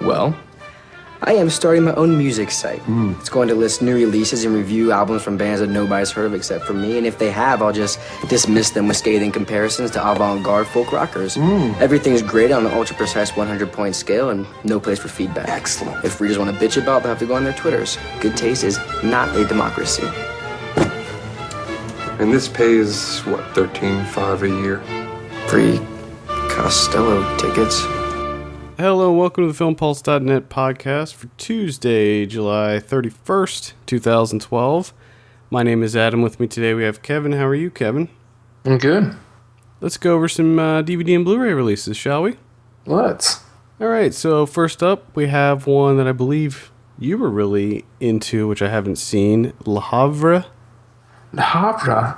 Well, I am starting my own music site. It's going to list new releases and review albums from bands that nobody's heard of except for me. And if they have, I'll just dismiss them with scathing comparisons to avant-garde folk rockers. Everything's graded on an ultra-precise 100-point scale and no place for feedback. Excellent. If readers want to bitch about, they'll have to go on their Twitters. Good taste is not a democracy. And this pays, what, $13.5 a year? Free Costello tickets. Hello, welcome to the FilmPulse.net podcast for Tuesday, July 31st, 2012. My name is Adam. With me today we have Kevin. How are you, Kevin? I'm good. Let's go over some DVD and Blu Ray releases, shall we? Let's. Alright, so first up we have one that I believe you were really into, which I haven't seen, Havre. Havre?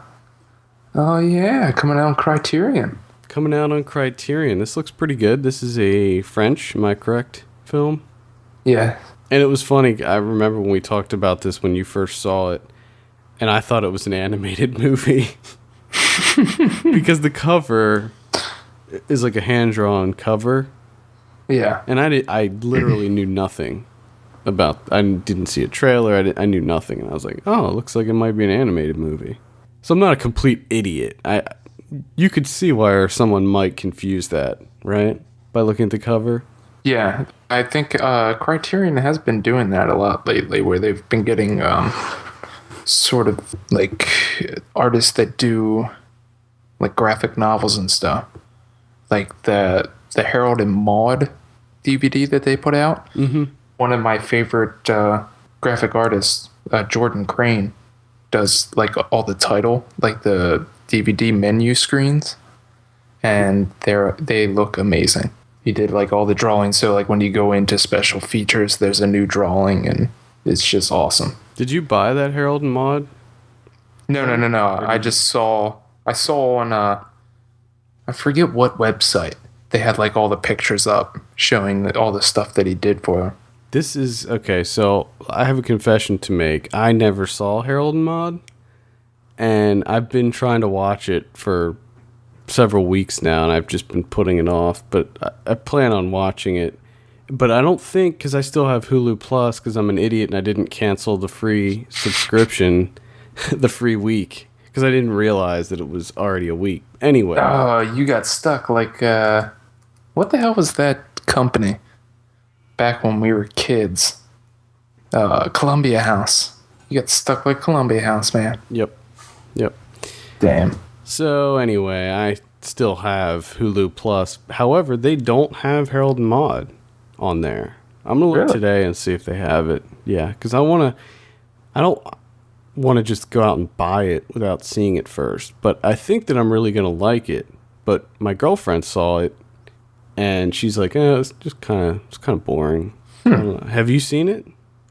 Oh yeah, coming out on Criterion. Coming out on Criterion. This looks pretty good. This is a French, am I correct, film? Yeah. And it was funny, I remember when we talked about this when you first saw it, and I thought it was an animated movie. Because the cover is like a hand-drawn cover. Yeah. And I literally knew nothing about, I didn't see a trailer, I knew nothing, and I was like, oh, it looks like it might be an animated movie. So I'm not a complete idiot. You could see why someone might confuse that, right? By looking at the cover. Yeah, I think Criterion has been doing that a lot lately, where they've been getting sort of like artists that do like graphic novels and stuff. Like the Harold and Maude DVD that they put out. Mm-hmm. One of my favorite graphic artists, Jordan Crane, does like all the title, like the DVD menu screens, and they look amazing. He did like all the drawings, so like when you go into special features, there's a new drawing, and it's just awesome. Did you buy that Harold and Maude? No. I saw on I forget what website they had like all the pictures up showing all the stuff that he did for them. This is okay. So I have a confession to make. I never saw Harold and Maude. And I've been trying to watch it for several weeks now, and I've just been putting it off. But I plan on watching it. But I don't think, because I still have Hulu Plus, because I'm an idiot and I didn't cancel the free subscription, the free week, because I didn't realize that it was already a week. Anyway. Oh, you got stuck. Like, what the hell was that company back when we were kids? Columbia House. You got stuck like Columbia House, man. Yep. Damn. So anyway, I still have Hulu Plus. However, they don't have Harold and Maude on there. I'm gonna look today and see if they have it. Yeah, because I don't want to just go out and buy it without seeing it first. But I think that I'm really gonna like it. But my girlfriend saw it, and she's like, it's kind of boring. I don't know. Have you seen it?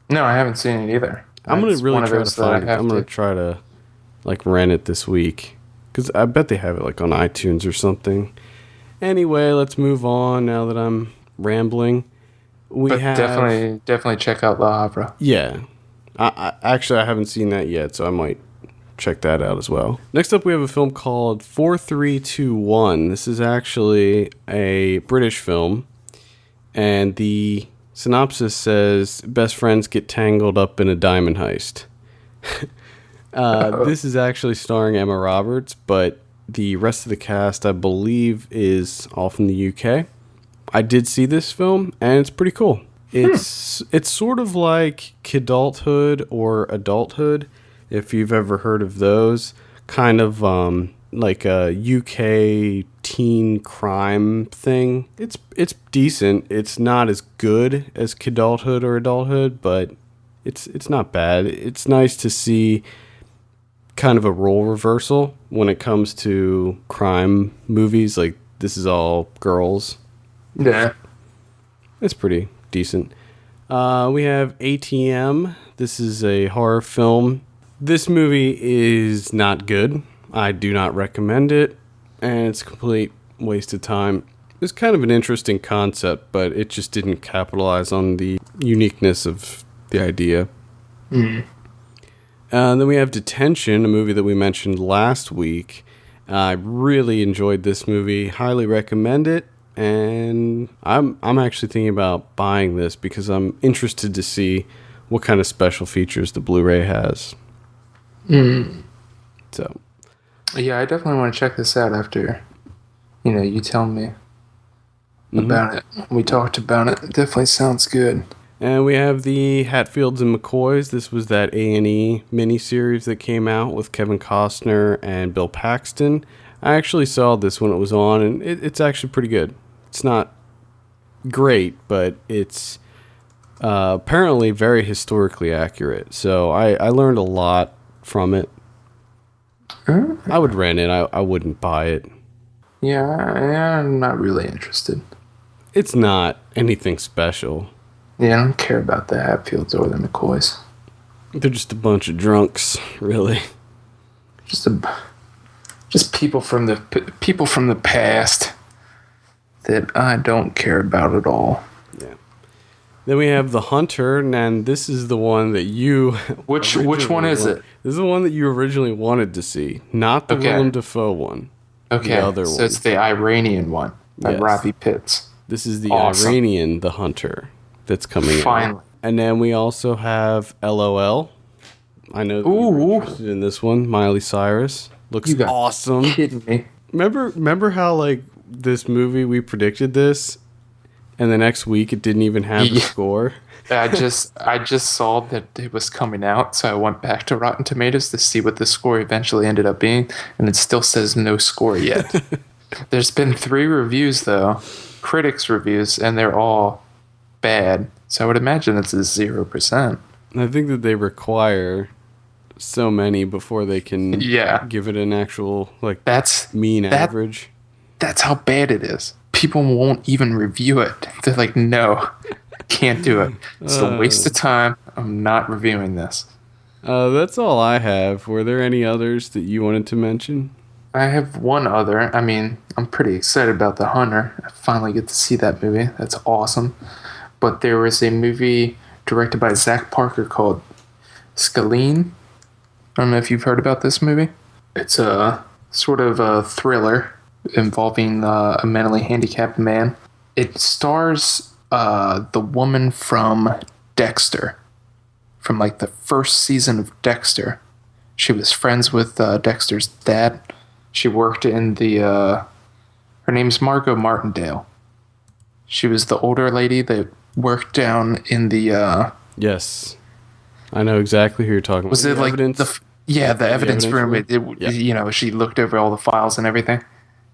No, I haven't seen it either. I'm gonna really try to find it. I'm gonna try to like rent it this week, because I bet they have it like on iTunes or something. Anyway, let's move on now that I'm rambling. Definitely check out La Havre. Yeah, I haven't seen that yet, so I might check that out as well. Next up, we have a film called 4321. This is actually a British film, and the synopsis says, best friends get tangled up in a diamond heist. This is actually starring Emma Roberts, but the rest of the cast, I believe, is all from the UK. I did see this film, and it's pretty cool. It's sort of like Kidulthood or Adulthood, if you've ever heard of those. Kind of like a UK teen crime thing. It's decent. It's not as good as Kidulthood or Adulthood, but it's not bad. It's nice to see kind of a role reversal when it comes to crime movies. Like, this is all girls. Yeah. It's pretty decent. We have ATM. This is a horror film. This movie is not good. I do not recommend it, and it's a complete waste of time. It's kind of an interesting concept, but it just didn't capitalize on the uniqueness of the idea. Then we have Detention, a movie that we mentioned last week. I really enjoyed this movie. Highly recommend it. and I'm actually thinking about buying this because I'm interested to see what kind of special features the Blu-ray has. So, Yeah, I definitely want to check this out after, you tell me about it. We talked about it. It definitely sounds good. and we have the Hatfields and McCoys. This was that A&E miniseries that came out with Kevin Costner and Bill Paxton. I actually saw this when it was on, and it's actually pretty good. It's not great, but it's apparently very historically accurate. So I learned a lot from it. I would rent it. I wouldn't buy it. Yeah, I'm not really interested. It's not anything special. Yeah, I don't care about the Hatfields or the McCoys. They're just a bunch of drunks, really. Just people from the past that I don't care about at all. Yeah. Then we have The Hunter, and this is the one that you... Which one is it? This is the one that you originally wanted to see, not the Willem Dafoe one. Okay, the other so one. It's the Iranian one by Yes. Robbie Pitts. This is the Awesome. Iranian The Hunter that's coming out. Finally. And then we also have LOL. I know that you're interested in this one. Miley Cyrus. Looks awesome. Kidding me? Remember how, like, this movie, we predicted this, and the next week it didn't even have the score? I just saw that it was coming out, so I went back to Rotten Tomatoes to see what the score eventually ended up being, and it still says no score yet. There's been 3 reviews, though, critics' reviews, and they're all bad. So I would imagine it's a 0%. I think that they require so many before they can give it an actual, like, mean average. That's how bad it is. People won't even review it. They're like, no, can't do it. It's a waste of time. I'm not reviewing this. That's all I have. Were there any others that you wanted to mention? I have one other. I mean, I'm pretty excited about The Hunter. I finally get to see that movie. That's awesome. But there was a movie directed by Zach Parker called Scalene. I don't know if you've heard about this movie. It's a sort of a thriller involving a mentally handicapped man. It stars the woman from Dexter, from like the first season of Dexter. She was friends with Dexter's dad. She worked in her name's Margot Martindale. She was the older lady that worked down in the... Yes. I know exactly who you're talking about. Was it like evidence? the evidence room? She looked over all the files and everything.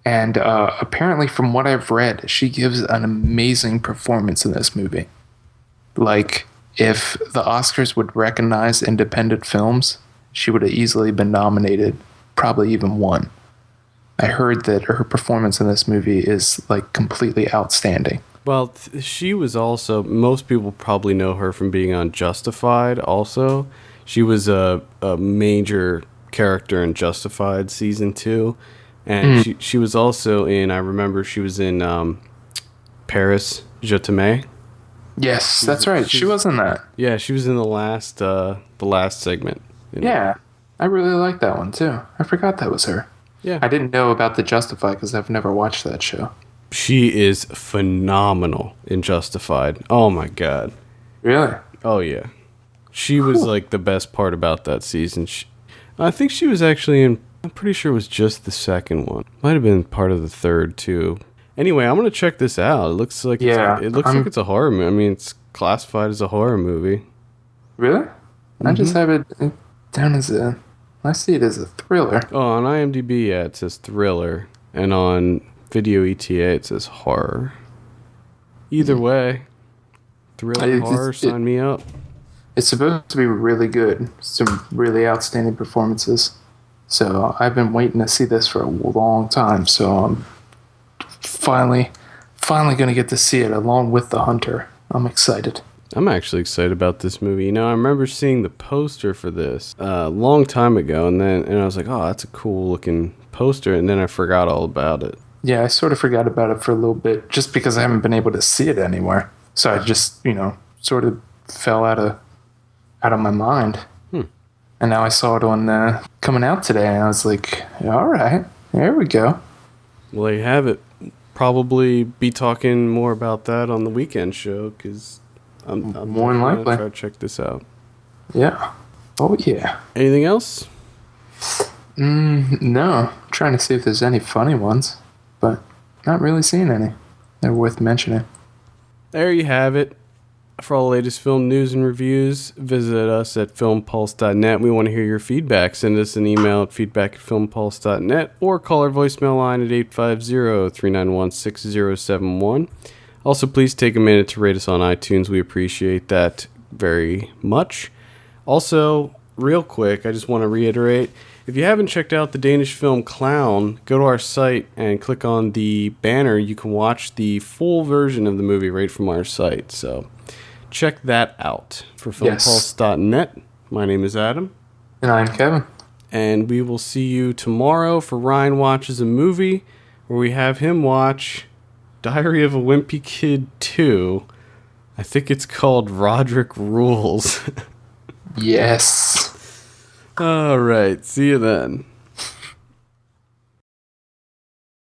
And apparently, from what I've read, she gives an amazing performance in this movie. Like, if the Oscars would recognize independent films, she would have easily been nominated, probably even won. I heard that her performance in this movie is, like, completely outstanding. Well, she was also... Most people probably know her from being on Justified also. She was a major character in Justified Season 2. And she was also in... I remember she was in Paris, Je t'aime. Yes, that's right. She was in that. Yeah, she was in the last segment. Yeah, I really like that one, too. I forgot that was her. Yeah. I didn't know about the Justified because I've never watched that show. She is phenomenal in Justified. Oh, my God. Really? Oh, yeah. She was, like, the best part about that season. I think she was actually in... I'm pretty sure it was just the second one. Might have been part of the third, too. Anyway, I'm going to check this out. It looks like it's a horror movie. I mean, it's classified as a horror movie. Really? I just have it down as a... I see it as a thriller. Oh, on IMDb, yeah, it says thriller. And on Video ETA, it says horror. Either way, thriller, horror, sign me up. It's supposed to be really good. Some really outstanding performances. So I've been waiting to see this for a long time. So I'm finally going to get to see it along with The Hunter. I'm excited. I'm actually excited about this movie. You know, I remember seeing the poster for this a long time ago, and I was like, oh, that's a cool looking poster, and then I forgot all about it. Yeah, I sort of forgot about it for a little bit just because I haven't been able to see it anywhere. So I just, sort of fell out of my mind. And now I saw it on coming out today, and I was like, all right, there we go. Well, there you have it. probably be talking more about that on the weekend show because I'm More than likely. try to check this out. Yeah. Oh, yeah. Anything else? No. I'm trying to see if there's any funny ones, but not really seeing any. They're worth mentioning. There you have it. For all the latest film news and reviews, visit us at filmpulse.net. We want to hear your feedback. Send us an email at feedback@filmpulse.net or call our voicemail line at 850-391-6071. Also, please take a minute to rate us on iTunes. We appreciate that very much. Also, real quick, I just want to reiterate, if you haven't checked out the Danish film Clown, go to our site and click on the banner. You can watch the full version of the movie right from our site. So check that out. For filmpulse.net, my name is Adam. And I'm Kevin. And we will see you tomorrow for Ryan Watches a Movie, where we have him watch Diary of a Wimpy Kid 2. I think it's called Roderick Rules. Yes. All right. See you then.